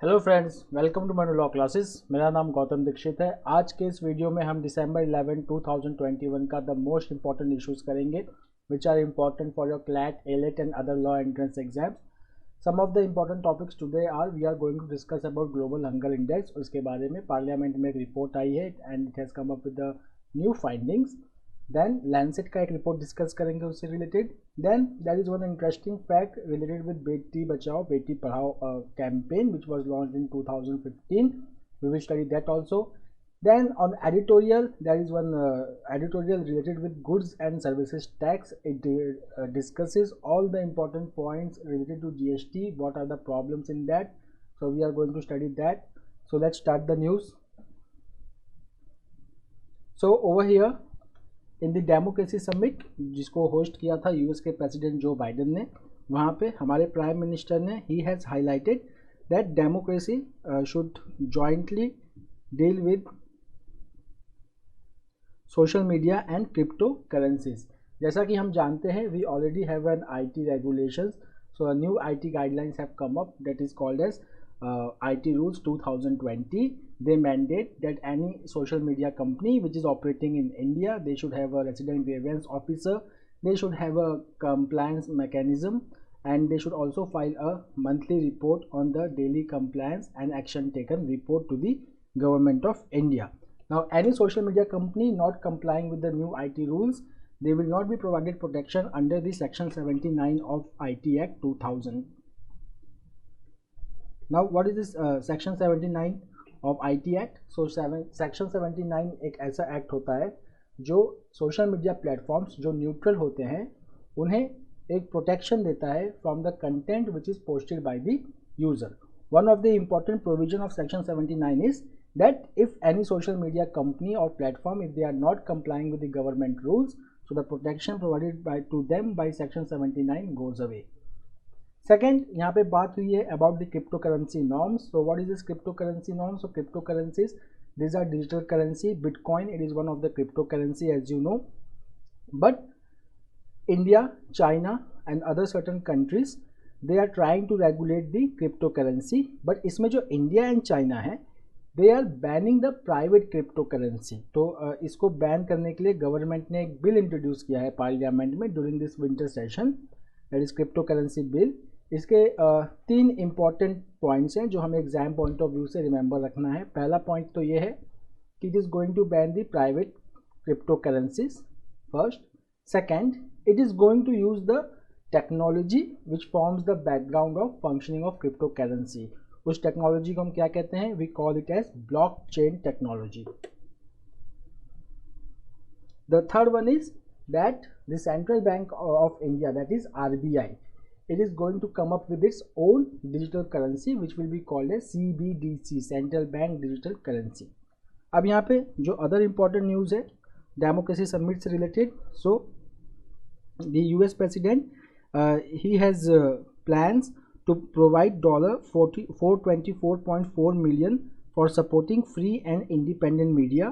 Hello friends, welcome to Manu law classes. मेरा नाम गौतम दीक्षित है। आज के इस वीडियो में हम दिसंबर 11 2021 का द मोस्ट इंपॉर्टेंट इश्यूज करेंगे which are important for your CLAT, AILET and other law entrance exams. Some of the important topics today are we are going to discuss about global hunger index. उसके बारे में parliament में एक report आई है and it has come up with the new findings. Then Lancet का एक report discuss करेंगे उससे related. Then there is one interesting fact related with Beti Bachao Beti पढ़ाओ campaign which was launched in 2015. We will study that also. Then on editorial, there is one editorial related with goods and services tax. It discusses all the important points related to GST, what are the problems in that. So we are going to study that. So let's start the news. So over here in the democracy summit, जिसको host किया था US के president Joe Biden ने, वहाँ पे हमारे prime minister ने he has highlighted that democracy should jointly deal with social media and crypto currencies. जैसा कि हम जानते हैं we already have an IT regulations, so new IT guidelines have come up that is called as IT rules 2020. They mandate that any social media company which is operating in India, they should have a resident grievance officer, they should have a compliance mechanism, and they should also file a monthly report on the daily compliance and action taken report to the government of India. Now any social media company not complying with the new IT rules, they will not be provided protection under the section 79 of IT Act 2000. Now what is this section 79 of IT Act? So section 79 एक ऐसा act होता है जो social media platforms जो neutral होते हैं उन्हें एक प्रोटेक्शन देता है from the content which is posted by the user. One of the important provision of section 79 is that if any social media company or platform, if they are not complying with the government rules, so the protection provided to them by section 79 goes away. Second, यहाँ पे बात हुई है about the crypto currency norms. So what is this crypto currency norms? So crypto currencies, these are digital currency. Bitcoin, it is one of the cryptocurrency as you know, but India, China and other certain countries, they are trying to regulate the cryptocurrency. But इसमें जो India and China है, they are banning the private cryptocurrency. तो इसको ban करने के लिए government ने एक बिल इंट्रोड्यूस किया है पार्लियामेंट में during this winter session, that is crypto currency bill. इसके तीन इंपॉर्टेंट पॉइंट्स हैं जो हमें एग्जाम पॉइंट ऑफ व्यू से रिमेंबर रखना है. पहला पॉइंट तो ये है कि it is going to ban the private crypto currencies first. Second, it is going to use the technology which forms the background of functioning of crypto currency. उस technology को हम क्या कहते हैं? We call it as block chain technology. The third one is that the Central Bank of India, that is RBI, it is going to come up with its own digital currency which will be called as CBDC, Central Bank Digital Currency. अब यहाँ पे जो other important news है democracy summit से related, so the US president he has plans to provide $424.4 million for supporting free and independent media,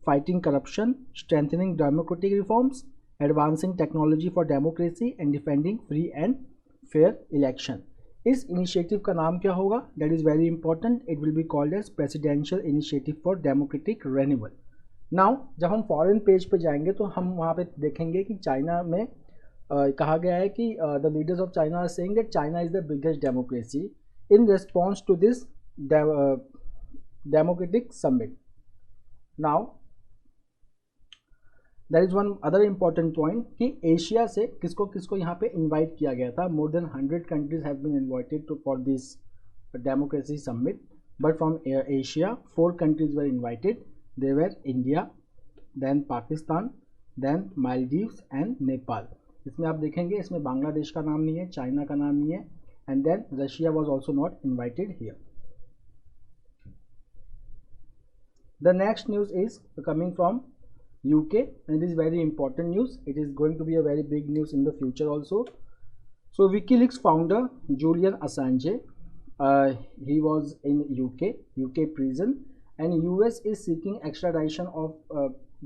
fighting corruption, strengthening democratic reforms, advancing technology for democracy and defending free and fair election. इस initiative का नाम क्या होगा? That is very important. It will be called as presidential initiative for democratic renewal. Now जब हम foreign page पे जाएंगे तो हम वहाँ पे देखेंगे कि चाइना में कहा गया है कि the leaders of China are saying that China is the biggest democracy in response to this democratic summit. Now that is one other important point कि एशिया से किसको किसको यहाँ पे इनवाइट किया गया था. More than 100 countries have been invited to for this democracy summit, but from Asia 4 countries were invited. They were India, then Pakistan, then Maldives and Nepal. इसमें आप देखेंगे इसमें बांग्लादेश का नाम नहीं है, चाइना का नाम नहीं है, and then Russia was also not invited here. The next news is coming from UK, and it is very important news. It is going to be a very big news in the future also. So WikiLeaks founder Julian Assange, he was in UK prison, and US is seeking extradition of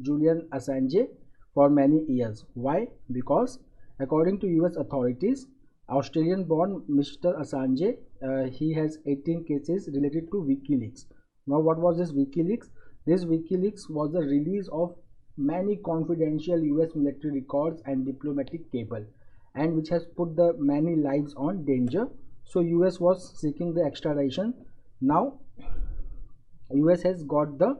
Julian Assange for many years. Why? Because according to US authorities, Australian born Mr. Assange he has 18 cases related to WikiLeaks. Now what was this WikiLeaks? This WikiLeaks was the release of many confidential US military records and diplomatic cable, and which has put the many lives on danger. So US was seeking the extradition. Now US has got the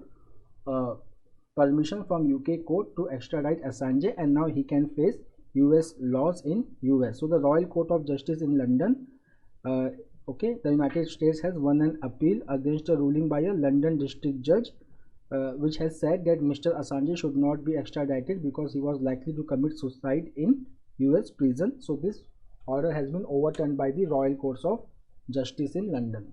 permission from UK court to extradite Assange, and now he can face US laws in US. So the Royal Court of Justice in London, the United States has won an appeal against a ruling by a London district judge, which has said that Mr. Assange should not be extradited because he was likely to commit suicide in US prison. So this order has been overturned by the Royal Courts of Justice in London.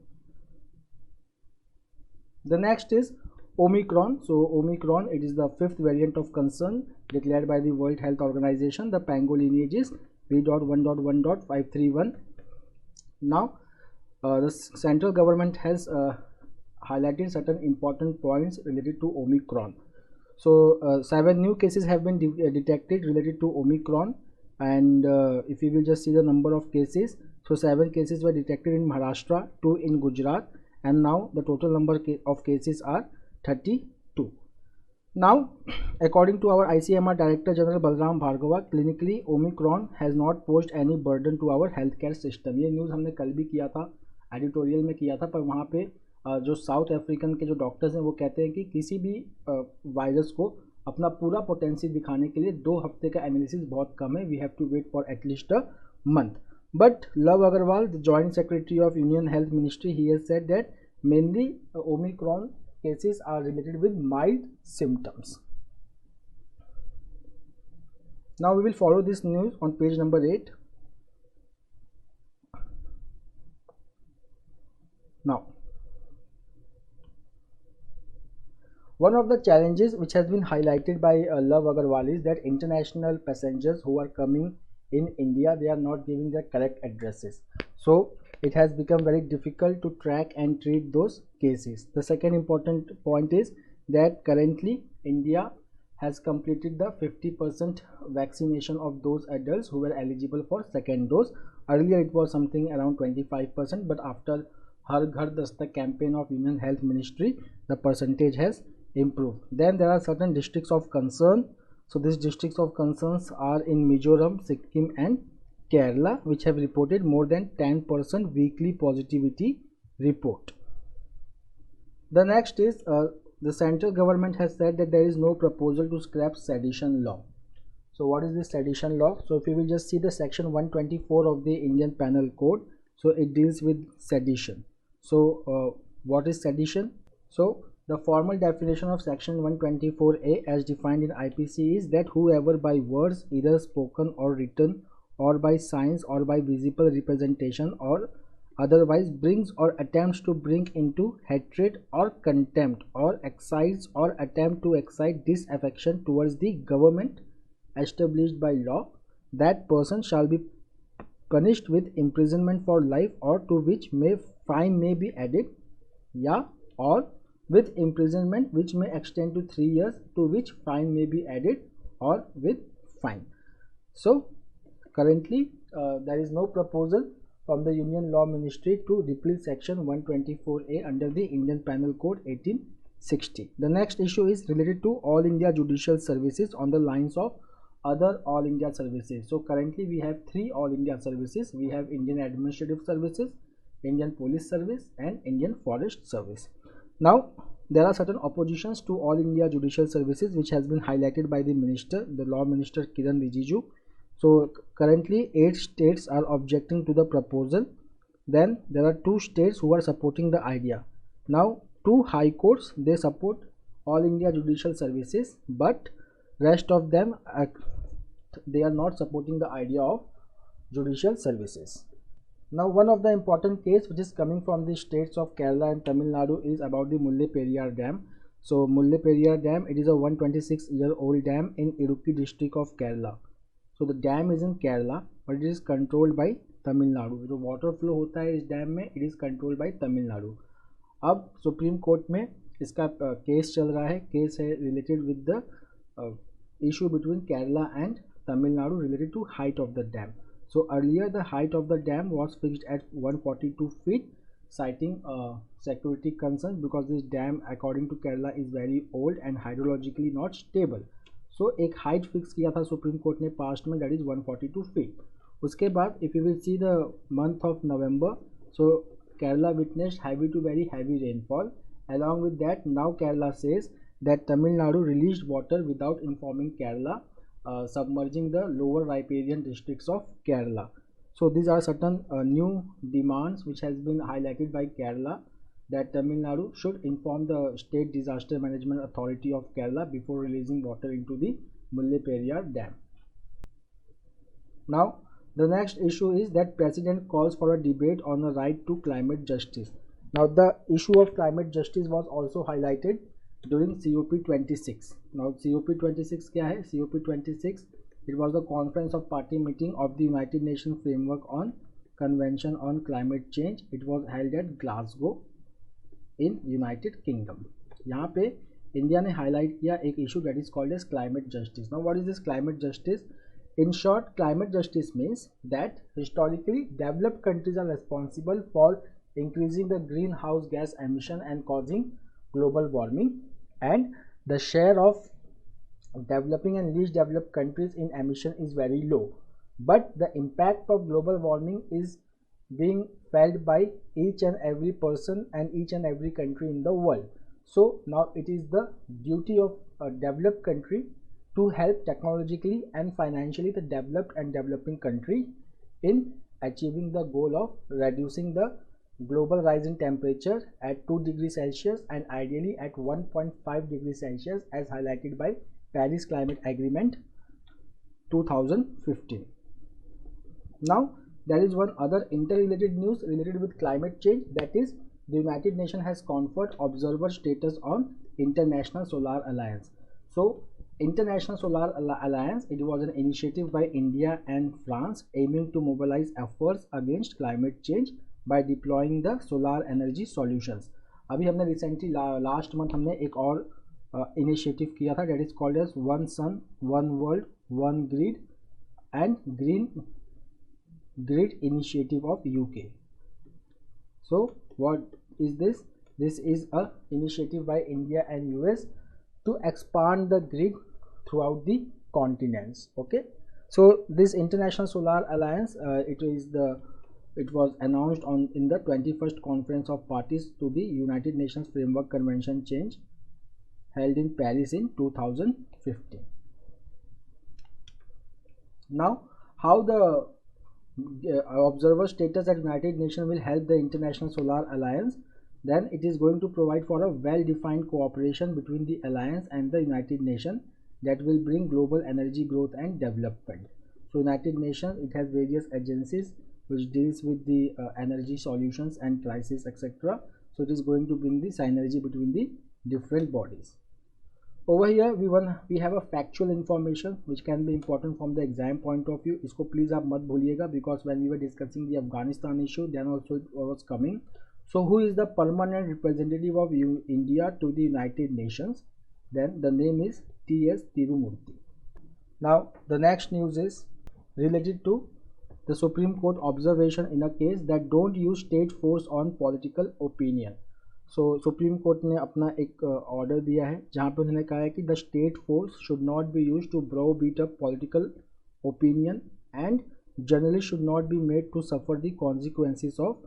The next is Omicron. So Omicron, it is the 5th variant of concern declared by the World Health Organization. The Pango lineage is B.1.1.531. Now the central government has highlighted certain important points related to Omicron. So 7 new cases have been detected related to Omicron, and if you will just see the number of cases, so 7 cases were detected in Maharashtra, 2 in Gujarat, and now the total number of cases are 32. Now, according to our ICMR Director General Balram Bhargava, clinically Omicron has not posed any burden to our healthcare system. ये news हमने कल भी किया था, editorial में किया था, पर वहाँ पे जो साउथ अफ्रीकन के जो डॉक्टर्स हैं वो कहते हैं कि किसी भी वायरस को अपना पूरा पोटेंशियल दिखाने के लिए 2 हफ्ते का एनालिसिस बहुत कम है. We have to wait for at least a month. But Lav Agarwal, the joint secretary of union health ministry, he has said that mainly omicron cases are related with mild symptoms. Now we will follow this news on page number 8. Now, one of the challenges which has been highlighted by Love Agarwal is that international passengers who are coming in India, they are not giving their correct addresses. So it has become very difficult to track and treat those cases. The second important point is that currently India has completed the 50% vaccination of those adults who were eligible for second dose. Earlier it was something around 25%, but after Har Ghar Dastak campaign of Union Health Ministry, the percentage has improved. Then there are certain districts of concern. So these districts of concerns are in Mizoram, Sikkim and Kerala, which have reported more than 10% weekly positivity report. The next is the central government has said that there is no proposal to scrap sedition law. So what is this sedition law? So if you will just see the section 124 of the Indian Penal Code, so it deals with sedition. So what is sedition? So the formal definition of section 124A as defined in IPC is that whoever by words, either spoken or written, or by signs or by visible representation or otherwise brings or attempts to bring into hatred or contempt or excites or attempt to excite disaffection towards the government established by law, that person shall be punished with imprisonment for life or to which fine may be added, or with imprisonment which may extend to 3 years to which fine may be added, or with fine. So currently there is no proposal from the Union Law Ministry to repeal section 124A under the Indian Penal Code 1860. The next issue is related to All India Judicial Services on the lines of other All India Services. So currently we have 3 All India Services. We have Indian Administrative Services, Indian Police Service and Indian Forest Service. Now there are certain oppositions to All India Judicial Services which has been highlighted by the Minister, the Law Minister Kiran Rijiju. So currently 8 states are objecting to the proposal. Then there are 2 states who are supporting the idea. Now 2 high courts, they support All India Judicial Services, but rest of them they are not supporting the idea of judicial services. Now one of the important case which is coming from the states of Kerala and Tamil Nadu is about the Mulle Periyar Dam. So Mulle Periyar Dam, it is a 126-year-old dam in Idukki district of Kerala. So the dam is in Kerala, but it is controlled by Tamil Nadu. जो water flow होता है इस dam में, it is controlled by Tamil Nadu. अब supreme court में इसका case चल रहा है. केस है related with the issue between Kerala and Tamil Nadu related to height of the dam. So earlier the height of the dam was fixed at 142 feet, citing security concerns because this dam according to Kerala is very old and hydrologically not stable. So एक height fix किया था supreme court ने past में, that is 142 feet. उसके बाद if you will see the month of November, so Kerala witnessed heavy to very heavy rainfall. Along with that, now Kerala says that Tamil Nadu released water without informing Kerala, submerging the lower riparian districts of Kerala. So these are certain new demands which has been highlighted by Kerala, that Tamil Nadu should inform the State Disaster Management Authority of Kerala before releasing water into the Mullaperiyar Dam. Now the next issue is that President calls for a debate on the right to climate justice. Now the issue of climate justice was also highlighted during COP26. Now COP26 क्या है? COP26, it was the Conference of Party meeting of the United Nations Framework on Convention on Climate Change. It was held at Glasgow in United Kingdom. यहाँ पे India ने highlight किया एक issue that is called as climate justice. Now what is this climate justice? In short, climate justice means that historically developed countries are responsible for increasing the greenhouse gas emission and causing global warming, and the share of developing and least developed countries in emission is very low, but the impact of global warming is being felt by each and every person and each and every country in the world. So now it is the duty of a developed country to help technologically and financially the developed and developing country in achieving the goal of reducing the global rise in temperature at 2 degrees Celsius and ideally at 1.5 degrees Celsius as highlighted by Paris Climate Agreement 2015. Now there is one other interrelated news related with climate change, that is the United Nations has conferred observer status on International Solar Alliance. So International Solar Alliance, it was an initiative by India and France aiming to mobilize efforts against climate change by deploying the solar energy solutions. अभी हमने recently last month हमने एक और initiative किया था, that is called as One Sun, One World, One Grid and Green Grid Initiative of UK. So what is this? This is a initiative by India and US to expand the grid throughout the continents. Okay, so this International Solar Alliance, it was announced in the 21st Conference of Parties to the United Nations Framework Convention Change held in Paris in 2015. Now how the observer status at United Nations will help the International Solar Alliance? Then it is going to provide for a well-defined cooperation between the alliance and the United Nations that will bring global energy growth and development. So United Nations, it has various agencies which deals with the energy solutions and crisis, etc. So it is going to bring the synergy between the different bodies. Over here we have a factual information which can be important from the exam point of view. इसको please आप मत भूलिएगा, because when we were discussing the Afghanistan issue then also it was coming. So who is the permanent representative of India to the United Nations? Then the name is T.S. Tirumurti. Now the next news is related to the Supreme Court observation in a case that don't use state force on political opinion. So Supreme Court ने अपना एक order दिया है जहाँ पे उन्होंने कहा है कि the state force should not be used to browbeat up political opinion and journalists should not be made to suffer the consequences of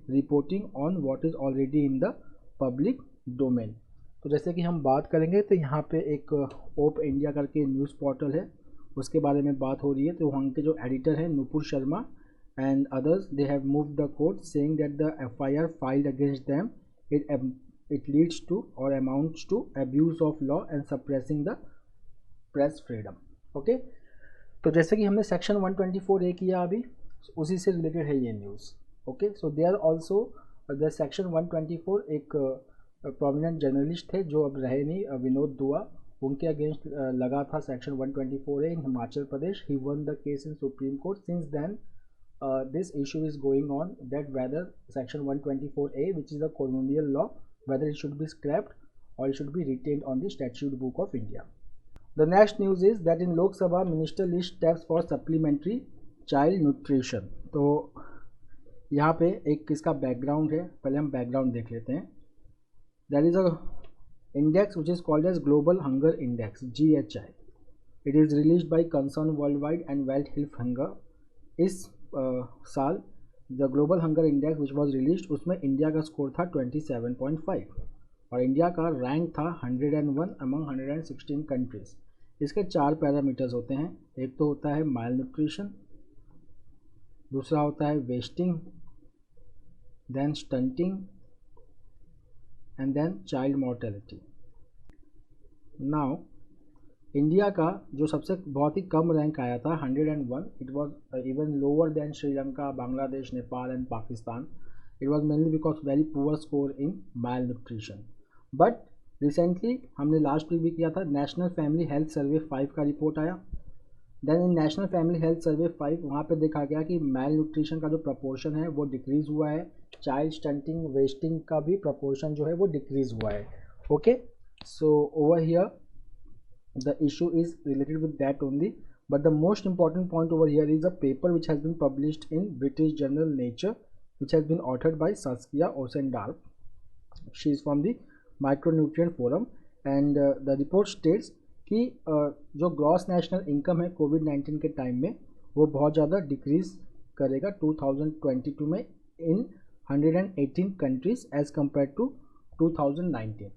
reporting on what is already in the public domain. तो जैसे कि हम बात करेंगे तो यहाँ पे एक ओप इंडिया करके न्यूज़ पोर्टल है, उसके बारे में बात हो रही है. तो वहाँ के जो एडिटर हैं Nupur Sharma and others, they have moved the court saying that the FIR filed against them it leads to or amounts to abuse of law and suppressing the press freedom. Okay, तो जैसे कि हमने सेक्शन 124A किया अभी, उसी से related है ये news. Okay, so they are also the section 124 एक प्रोमिनेंट जर्नलिस्ट थे जो अब रहे नहीं, विनोद दुआ, उनके अगेंस्ट लगा था section 124A in Himachal Pradesh. He won the case in supreme court. Since then this issue is going on that whether section 124A, which is the colonial law, whether it should be scrapped or it should be retained on the statute book of India. The next news is that in Lok Sabha, minister list steps for supplementary child nutrition. तो यहाँ पे एक किसका background है, पहले हम background देख लेते हैं। There is a index which is called as global hunger index GHI। It is released by concern world wide and world health hunger. इस साल the global hunger index which was release, उसमें India का score था 27.5 और India का rank था 101 among 116 countries. इसके 4 parameters होते हैं। एक तो होता है माइल न्यूट्रिशन, दूसरा होता है wasting, then stunting and then child mortality. Now India का जो सबसे बहुत ही कम रैंक आया था 101, it was even lower than Sri Lanka, Bangladesh, Nepal and Pakistan. It was mainly because very poor score in mile nutrition. But recently हमने लास्ट वीक भी किया था, नेशनल फैमिली हेल्थ सर्वे 5 का रिपोर्ट आया। Then in national family health survey 5 वहाँ पे देखा गया कि माइल न्यूट्रिशन का जो प्रपोर्शन है वो डिक्रीज़ हुआ है, चाइल्ड स्टंटिंग वेस्टिंग का भी प्रपोर्शन जो है वो डिक्रीज़ हुआ है। Okay, so over here the issue is related with that only, but the most important point over here is a paper which has been published in British journal Nature, which has been authored by Saskia Ossendorff. She is from the Micronutrient Forum and the report states कि जो gross national income है कोविड-19 के time में वो बहुत ज़्यादा decrease करेगा 2022 में in 118 countries as compare to 2019।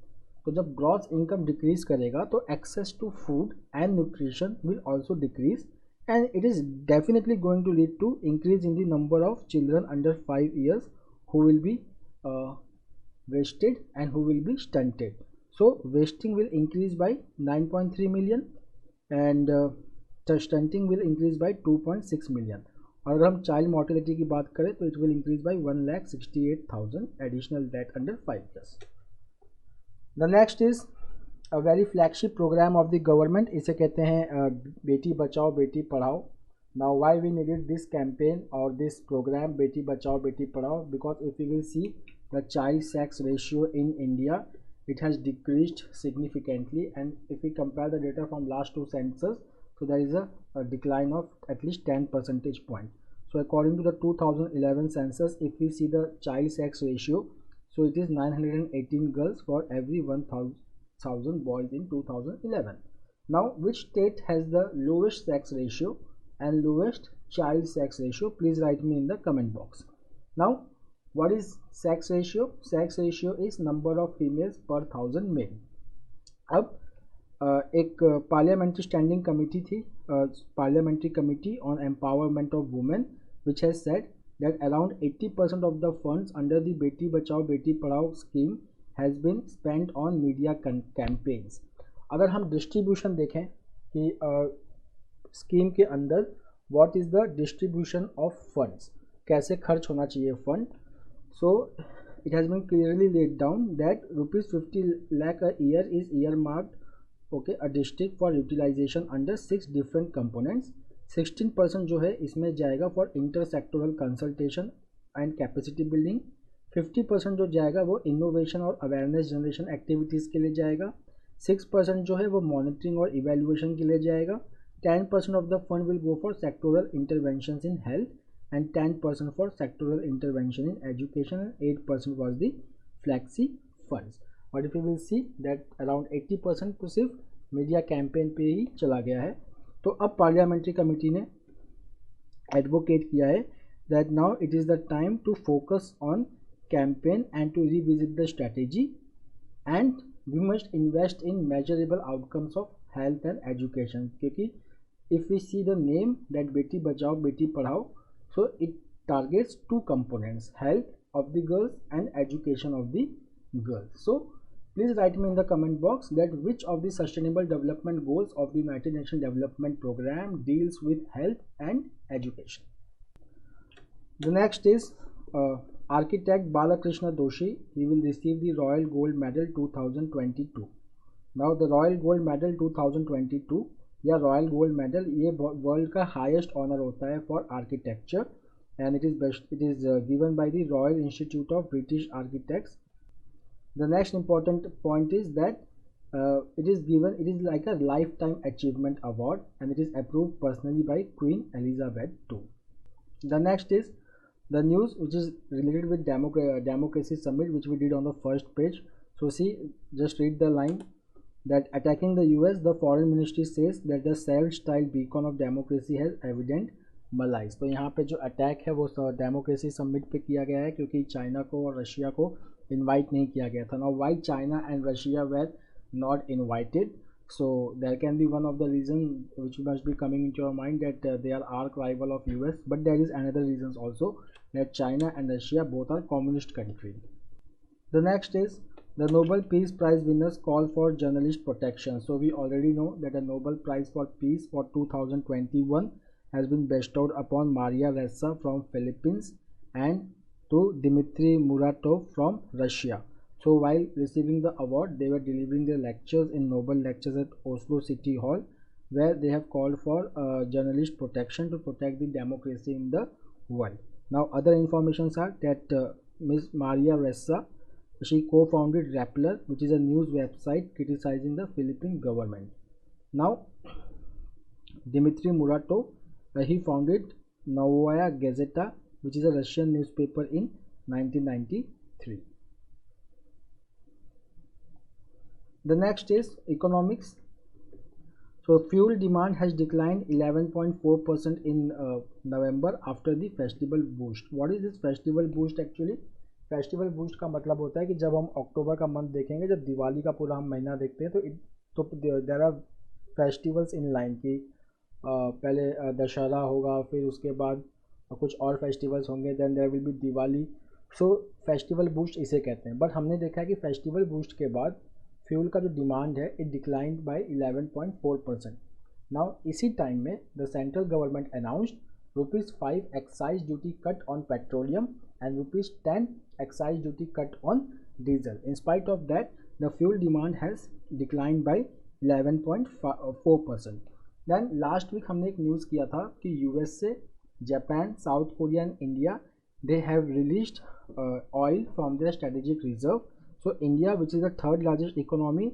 तो जब ग्रॉस इनकम डिक्रीज करेगा तो access to food and nutrition will also decrease and it is definitely going to lead to increase in the number of children under 5 years who will be wasted and who will be stunted. So wasting will increase by 9.3 million and stunting will increase by 2.6 million. और अगर हम child mortality की बात करें तो it will increase by 1,68,000 additional death under 5 years. The next is a very flagship program of the government, इसे कहते हैं Beti Bachao Beti Padhao. Now why we needed this campaign और this program Beti Bachao Beti Padhao? Because if you will see the child sex ratio in India, it has decreased significantly, and if we compare the data from last 2 census, so there is a decline of at least 10 percentage point. So according to the 2011 census, if we see the child sex ratio, so it is 918 girls for every 1000 boys in 2011. Now which state has the lowest sex ratio and lowest child sex ratio? Please write me in the comment box. Now what is sex ratio? Sex ratio is number of females per 1000 male. अब एक parliamentary standing committee थी, parliamentary committee on empowerment of women, which has said that around 80% of the funds under the Beti Bachao Beti Padhao scheme has been spent on media campaigns. अगर हम distribution देखें कि scheme के अंदर what is the distribution of funds, कैसे खर्च होना चाहिए fund. So it has been clearly laid down that rupees 50 lakh a year is earmarked, okay, a district for utilization under 6 different components. 16% जो है इसमें जाएगा for intersectoral consultation and capacity building. 50% जो जाएगा वो innovation और awareness generation activities के लिए जाएगा. 6% जो है वो monitoring और evaluation के लिए जाएगा. 10% of the fund will go for sectoral interventions in health and 10% for sectoral intervention in education and 8% was the flexi funds. But if you will see that around 80% तो सिर्फ मीडिया कैंपेन पे ही चला गया है. तो अब पार्लियामेंट्री कमेटी ने advocate किया है that now it is the time to focus on campaign and to revisit the strategy, and we must invest in measurable outcomes of health and education. क्योंकि if we see the name that बेटी बचाओ बेटी पढ़ाओ, so it targets 2 components, health of the girls and education of the girls. So please write me in the comment box that which of the sustainable development goals of the United Nations Development Program deals with health and education. The next is architect Balakrishna Doshi. He will receive the Royal Gold Medal 2022. Now the Royal Gold Medal 2022 या royal gold medal ये world का highest honour होता है for architecture and it is given by the royal institute of British architects. The next important point is that it is like a lifetime achievement award and it is approved personally by Queen Elizabeth II. The next is the news which is related with democracy summit, which we did on the first page. So see, just read the line that attacking the US, the foreign ministry says that the self-style beacon of democracy has evident malaise. तो यहाँ पे जो attack है वो democracy summit पे किया गया है क्योंकि चाइना को और रशिया को इनवाइट नहीं किया गया था. Now why China and Russia were not invited? So there can be one of the reason which must be coming into your mind that they are arch rival of US, but there is another reasons also that China and Russia both are communist country. The next is the Nobel Peace Prize winners call for journalist protection. So we already know that a Nobel Prize for Peace for 2021 has been bestowed upon Maria Ressa from Philippines and to Dmitry Muratov from Russia. So while receiving the award, they were delivering their lectures in Nobel Lectures at Oslo City Hall, where they have called for journalist protection to protect the democracy in the world. Now other informations are that Ms. Maria Ressa, she co-founded Rappler, which is a news website criticizing the Philippine government. Now Dmitry Muratov, he founded Novaya Gazeta, which is a Russian newspaper in 1993. The next is economics. So fuel demand has declined 11.4% in November after the festival boost. What is this festival boost actually? Festival boost का मतलब होता है कि जब हम अक्टूबर का month देखेंगे, जब दिवाली का पूरा हम महीना देखते हैं तो there are festivals in line की पहले दशहरा होगा, फिर उसके बाद कुछ और फेस्टिवल्स होंगे, then there will be Diwali. So festival boost इसे कहते हैं. बट हमने देखा है कि फेस्टिवल बूस्ट के बाद फ्यूल का जो डिमांड है इट डिक्लाइंड बाय 11.4%. नाउ इसी टाइम में the central government announced ₹5 excise duty cut on petroleum and ₹10 excise duty cut on diesel. In spite of that, the fuel demand has declined by 11.4%. Then last week हमने एक news किया था कि USA, Japan, South Korea and India, they have released oil from their strategic reserve. So India, which is the third largest economy,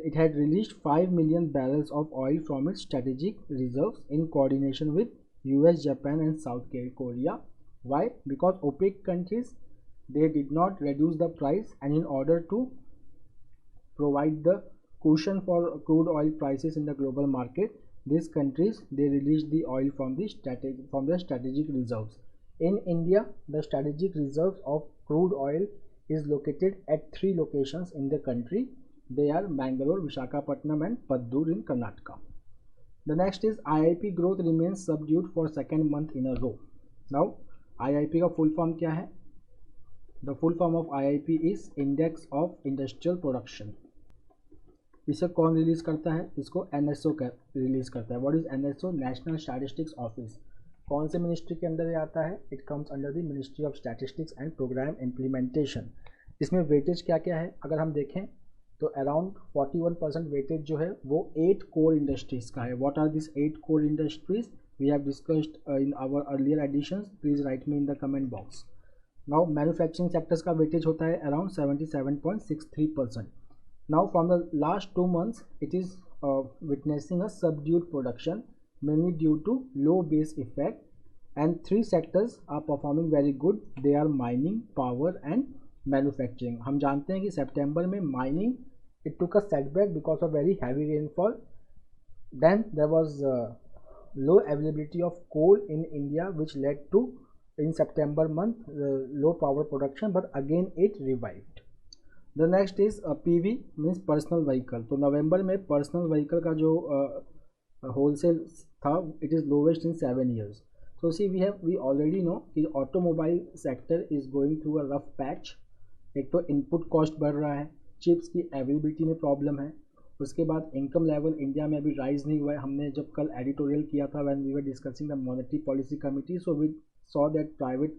it had released 5 million barrels of oil from its strategic reserves in coordination with US, Japan and South Korea. Why? Because OPEC countries, they did not reduce the price, and in order to provide the cushion for crude oil prices in the global market, these countries, they released the oil from the strategic reserves. In India, the strategic reserves of crude oil is located at 3 locations in the country. They are Bangalore, Visakhapatnam and Paddur in Karnataka. The next is IIP growth remains subdued for second month in a row. Now IIP का full form क्या है? The full form of IIP is Index of Industrial Production. इसे कौन release करता है? इसको NSO release करता है. What is NSO? National Statistics Office. कौन से मिनिस्ट्री के अंदर ये आता है? It comes under the Ministry of Statistics and Program Implementation. इसमें वेटेज क्या क्या है अगर हम देखें तो अराउंड 41% वेटेज जो है वो 8 कोर इंडस्ट्रीज़ का है. What are this 8 core industries? We have discussed in our earlier editions. Please write me in the comment box. Now manufacturing sectors का वेटेज होता है around 77.63%. Now from the last 2 months it is witnessing a subdued production mainly due to low base effect, and 3 sectors are performing very good. They are mining, power and manufacturing. हम जानते हैं कि सितंबर में mining it took a setback because of very heavy rainfall. Then there was low availability of coal in India, which led to in September month low power production, but again it revived. The next is PV means personal vehicle. तो नवंबर में personal vehicle का जो wholesale था it is lowest in 7 years. So see we already know कि automobile sector is going through a rough patch. एक तो input cost बढ़ रहा है, चिप्स की अवेलेबिलिटी में प्रॉब्लम है, उसके बाद इनकम लेवल इंडिया में अभी राइज नहीं हुआ है. हमने जब कल एडिटोरियल किया था when we were discussing the monetary policy committee, so we saw that private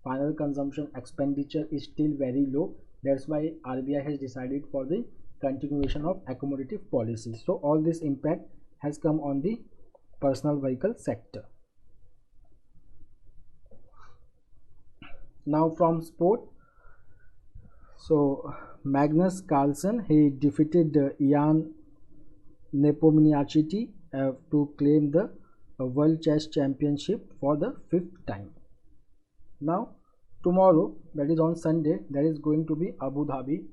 final consumption expenditure is still very low. That's why RBI has decided for the continuation of accommodative policy. So all this impact has come on the personal vehicle sector. Now from sport, so Magnus Carlsen, he defeated Jan Nepomniachtchi to claim the World Chess Championship for the 5th time. Now tomorrow, that is on Sunday, there is going to be Abu Dhabi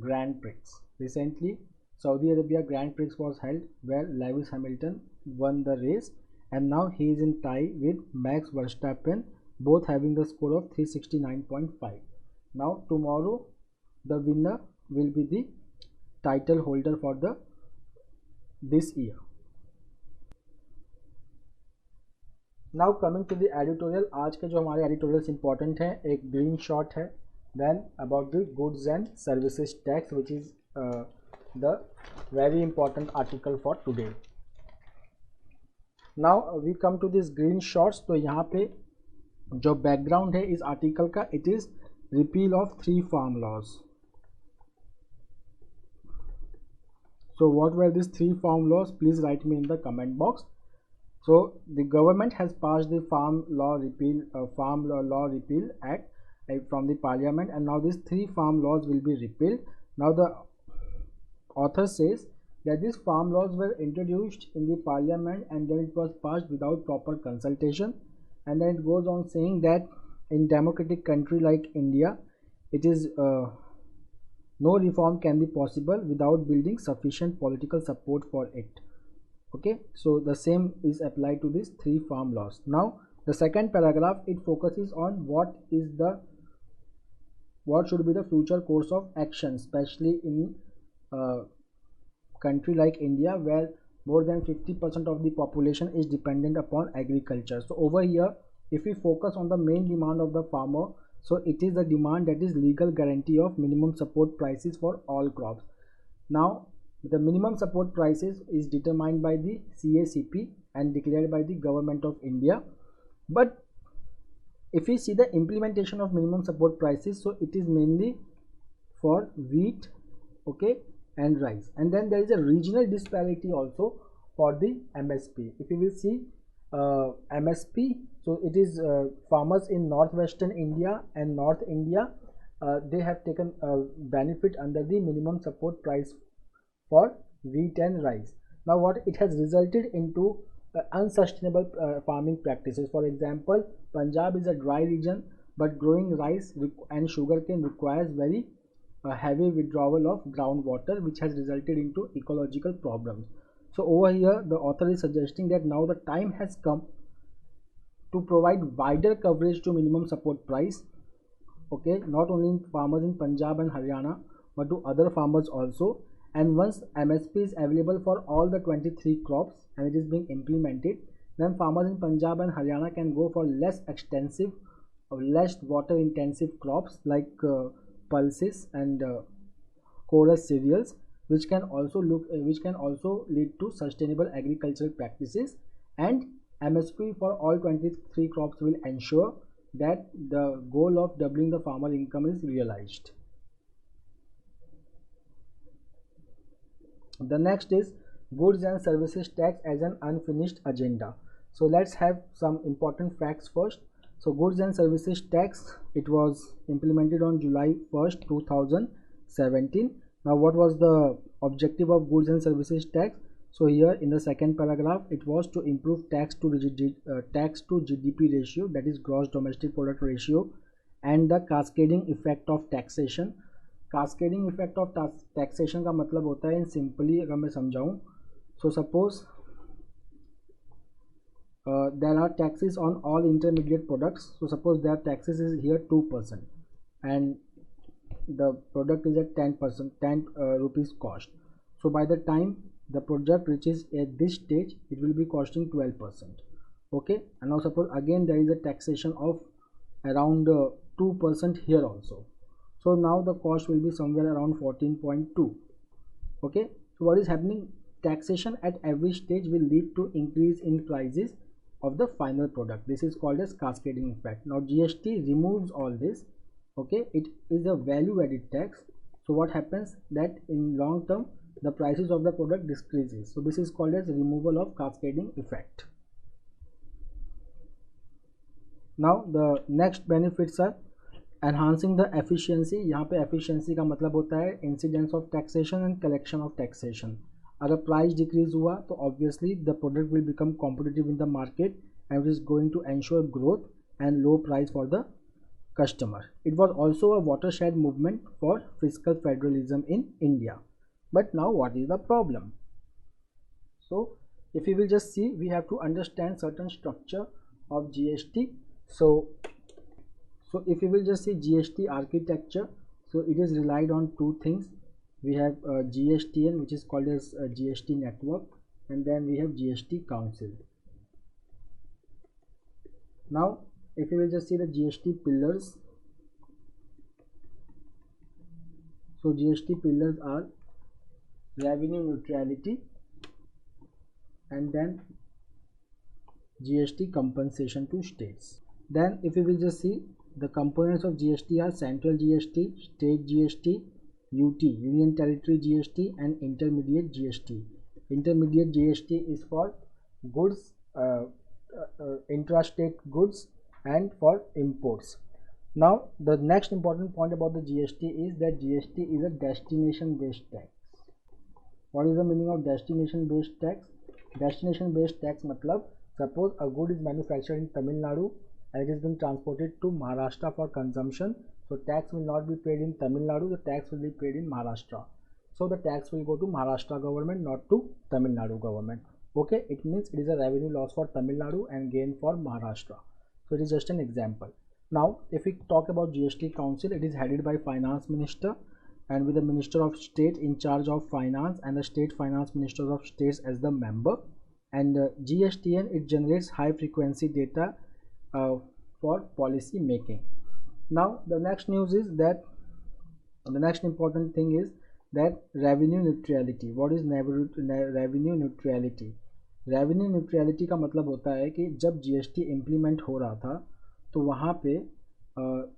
Grand Prix. Recently Saudi Arabia Grand Prix was held where Lewis Hamilton won the race, and now he is in tie with Max Verstappen, both having the score of 369.5. Now tomorrow the winner will be the title holder for this year. Now coming to the editorial, आज के जो हमारे editorials important हैं, एक green shot है, then about the goods and services tax which is the very important article for today. Now we come to this green shots. तो यहाँ पे जो बैकग्राउंड है इस आर्टिकल का, it is repeal of 3 farm laws. So what were these 3 farm laws? Please write me in the comment box. So the government has passed the Farm Law Repeal Act from the Parliament, and now these 3 farm laws will be repealed. Now the author says that these farm laws were introduced in the Parliament and then it was passed without proper consultation, and then it goes on saying that in democratic country like India, it is no reform can be possible without building sufficient political support for it. Okay, so the same is applied to these 3 farm laws. Now the second paragraph, it focuses on what should be the future course of action, especially in country like India where more than 50% of the population is dependent upon agriculture. So over here, if we focus on the main demand of the farmer, so it is the demand that is legal guarantee of minimum support prices for all crops. Now the minimum support prices is determined by the CACP and declared by the government of India. But if we see the implementation of minimum support prices, so it is mainly for wheat, okay, and rice, and then there is a regional disparity also for the MSP. If you will see MSP, so it is farmers in northwestern India and North India, they have taken benefit under the minimum support price for wheat and rice. Now what it has resulted into unsustainable farming practices. For example, Punjab is a dry region, but growing rice and sugarcane requires very heavy withdrawal of groundwater, which has resulted into ecological problems. So over here the author is suggesting that now the time has come to provide wider coverage to minimum support price, okay, not only in farmers in Punjab and Haryana but to other farmers also. And once MSP is available for all the 23 crops and it is being implemented, then farmers in Punjab and Haryana can go for less extensive or less water intensive crops like pulses and chorus cereals, which can also lead to sustainable agricultural practices. And MSP for all 23 crops will ensure that the goal of doubling the farmer income is realized. The next is goods and services tax as an unfinished agenda. So let's have some important facts first. So goods and services tax, it was implemented on July 1st 2017. Now what was the objective of goods and services tax? So here in the second paragraph, it was to improve tax to GDP ratio, that is gross domestic product ratio, and the cascading effect of taxation. Cascading effect of taxation का मतलब होता है, in simply अगर मैं समझाऊँ, so suppose there are taxes on all intermediate products. So suppose there taxes is here 2% and the product is at 10 rupees cost. So by the time the project reaches at this stage, it will be costing 12%. Okay, and now suppose again there is a taxation of around 2% here also. So now the cost will be somewhere around 14.2. Okay, so what is happening? Taxation at every stage will lead to increase in prices of the final product. This is called as cascading effect. Now GST removes all this. Okay, it is a value added tax. So what happens that in long term the prices of the product decreases. So this is called as removal of cascading effect. Now the next benefits are enhancing the efficiency. यहाँ पे efficiency का मतलब होता है incidence of taxation and collection of taxation. अगर price decrease हुआ तो obviously the product will become competitive in the market and it is going to ensure growth and low price for the customer. It was also a watershed movement for fiscal federalism in India. But now what is the problem? So if you will just see, we have to understand certain structure of GST. So if you will just see GST architecture, so it is relied on two things. We have GSTN, which is called as GST network, and then we have GST council. Now if you will just see the GST pillars, so GST pillars are revenue neutrality and then GST compensation to states. Then if you will just see, the components of GST are central GST, state GST, UT, Union Territory GST, and intermediate GST. Intermediate GST is for goods, intrastate goods, and for imports. Now the next important point about the GST is that GST is a destination based tax. What is the meaning of destination based tax? Destination based tax matlab, suppose a good is manufactured in Tamil Nadu and it is being transported to Maharashtra for consumption, so tax will not be paid in Tamil Nadu, the tax will be paid in Maharashtra. So the tax will go to Maharashtra government, not to Tamil Nadu government. Okay, it means it is a revenue loss for Tamil Nadu and gain for Maharashtra. So it is just an example. Now if we talk about GST council, it is headed by finance minister and with the minister of state in charge of finance and the state finance ministers of states as the member. And GSTN, it generates high frequency data for policy making. Now the next news is that the next important thing is that revenue neutrality. What is revenue neutrality? Revenue neutrality का मतलब होता है कि जब GST implement हो रहा था तो वहाँ पे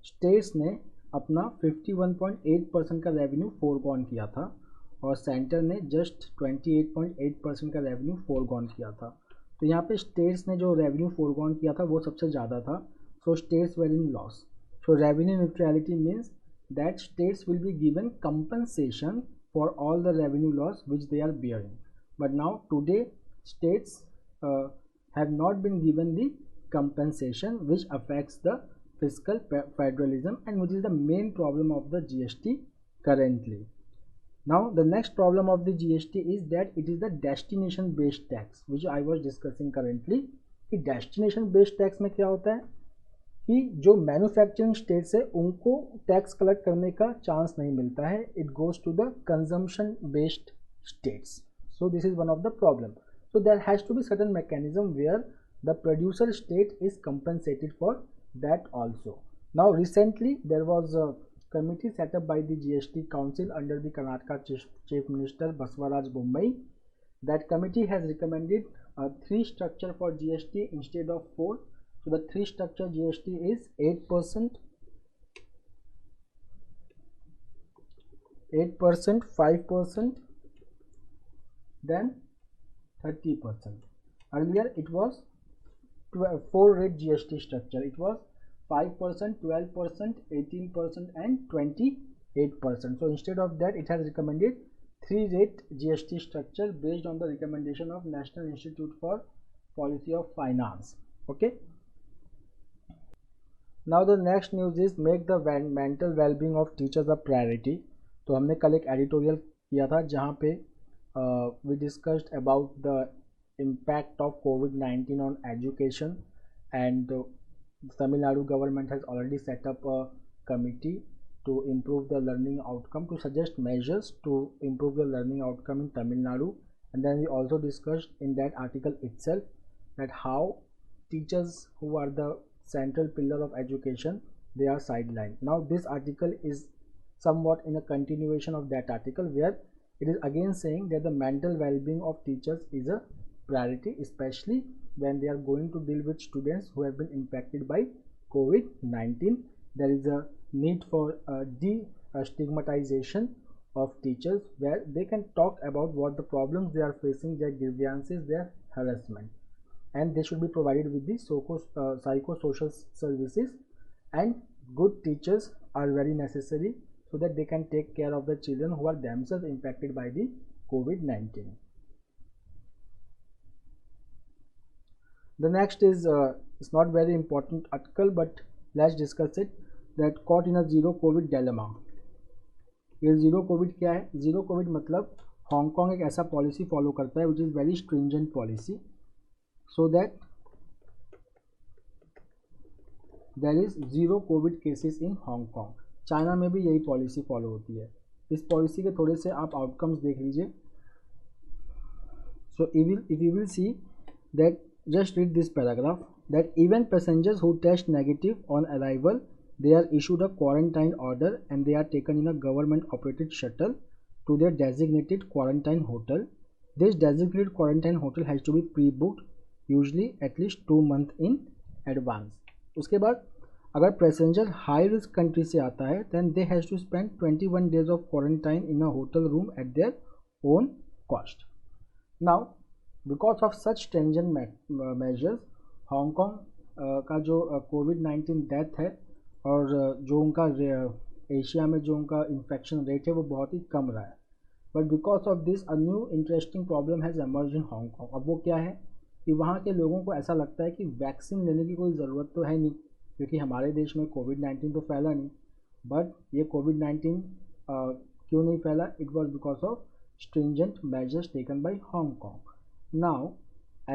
स्टेट्स ने अपना 51.8% का रेवेन्यू फोरगॉन किया था और सेंटर ने जस्ट 28.8% का रेवेन्यू फोरगॉन किया था. तो यहाँ पे स्टेट्स ने जो रेवेन्यू फोरगॉन किया था वो सबसे ज़्यादा था. So states were in loss. So revenue neutrality means that states will be given compensation for all the revenue loss which they are bearing. But now today states have not been given the compensation, which affects the fiscal federalism and which is the main problem of the GST currently. Now the next problem of the GST is that it is the destination based tax, which I was discussing currently. कि destination based tax में क्या होता है कि जो manufacturing states है उनको tax collect करने का चांस नहीं मिलता है. It goes to the consumption based states. So this is one of the problem. So there has to be certain mechanism where the producer state is compensated for that also. Now recently there was a committee set up by the GST council under the Karnataka Chief Minister Baswaraj Bommai. That committee has recommended a 3 structure for GST instead of 4. So the 3 structure GST is 8%, 5%, then 30%. Earlier it was 4 rate GST structure. It was 5%, 12%, 18% and 28%. So instead of that it has recommended 3 rate GST structure based on the recommendation of National Institute for Policy of Finance. Okay. Now the next news is make the mental well-being of teachers a priority. तो हमने कल एक editorial किया था जहाँ पे we discussed about the impact of COVID-19 on education, and Tamil Nadu government has already set up a committee to improve the learning outcome, to suggest measures to improve the learning outcome in Tamil Nadu. And then we also discussed in that article itself that how teachers who are the central pillar of education, they are sidelined. Now this article is somewhat in a continuation of that article, where it is again saying that the mental well-being of teachers is a priority, especially when they are going to deal with students who have been impacted by COVID-19. There is a need for de-stigmatization of teachers, where they can talk about what the problems they are facing, their grievances, their harassment, and they should be provided with the psychosocial services. And good teachers are very necessary so that they can take care of the children who are themselves impacted by the COVID-19. The next is it's not very important article, but let's discuss it. That caught in a zero COVID dilemma. ये zero Covid क्या है? Zero Covid मतलब Hong Kong एक ऐसा policy follow करता है which is very stringent policy, so that there is zero COVID cases in Hong Kong. China में भी यही पॉलिसी फॉलो होती है. इस पॉलिसी के थोड़े से आप आउटकम्स देख लीजिए. So if you will see that, just read this paragraph, that even passengers who test negative on arrival, they are issued a quarantine order and they are taken in a government operated shuttle to their designated quarantine hotel. This designated quarantine hotel has to be pre-booked, usually at least 2 months in advance. उसके बाद अगर passenger high risk country से आता है then they has to spend 21 days of quarantine in a hotel room at their own cost. Now, because of such stringent measures, Hong Kong का जो कोविड-19 death है और जो उनका एशिया में जो उनका इन्फेक्शन रेट है वो बहुत ही कम रहा है. But because of this a new interesting problem has emerge in Hong Kong. अब वो क्या है कि वहाँ के लोगों को ऐसा लगता है कि वैक्सीन लेने की कोई ज़रूरत तो है नहीं, क्योंकि हमारे देश में कोविड-19 तो फैला नहीं. बट ये कोविड-19 क्यों नहीं फैला? It was because of stringent measures taken by Hong Kong. Now,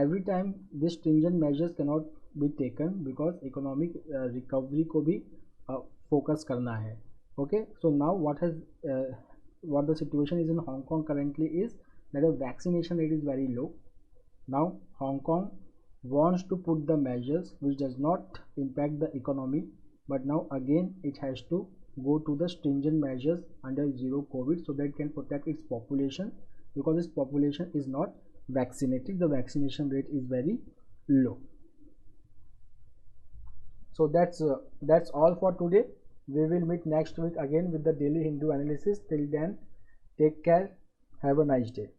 every time these stringent measures cannot be taken because economic recovery को भी focus करना है. Okay, so now what the situation is in Hong Kong currently is that the vaccination rate is very low. Now Hong Kong wants to put the measures which does not impact the economy, but now again it has to go to the stringent measures under zero COVID so that it can protect its population, because its population is not vaccinated. The vaccination rate is very low. So that's all for today. We will meet next week again with the daily Hindu analysis. Till then, take care. Have a nice day.